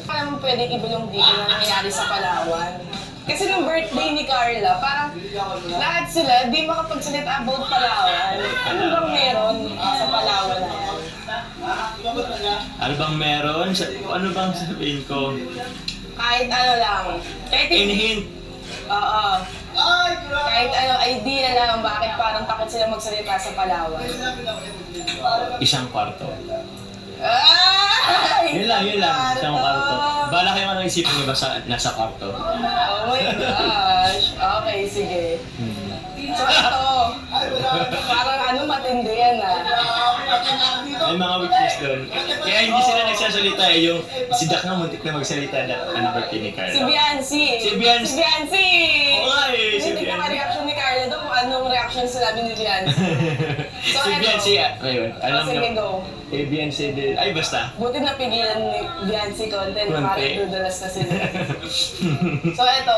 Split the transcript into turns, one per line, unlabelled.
Alam mo pwedeng ibulong dito na nangyayari sa Palawan. Kasi nung birthday ni Carla, parang lahat sila di makapagsalita about Palawan. Ano bang meron sa Palawan na yan?
Ano bang meron? Ano bang sabihin ko?
Kahit ano lang. Kahit
In hint.
Oo. Kahit ano, idea lang bakit parang takot sila magsalita sa Palawan.
Isang kwarto.
Ay!
Yun lang. Isang kwarto. Bala kayo anong isipin niyo ba nasa kwarto?
Oh my gosh. Okay, sige. So ito, parang ano matindi yan
May mga witness doon. Kaya hindi sila nagsasalita eh. Yung si Dak na muntik na magsalita na ano birthday ni Carla.
Si Biancy.
Si Biancy.
Si Biancy!
Oo nga eh, si
Hindi ka
Biancy.
reaction ni Carla doon kung anong reaction sinabi ni Biancy. So,
Si Biancy, ayun. Alam
sige,
mo.
go.
Eh, Biancy din. Ay, basta.
Buti napigilan ni Biancy content,
Konti.
parang dudalas na sila. So ito,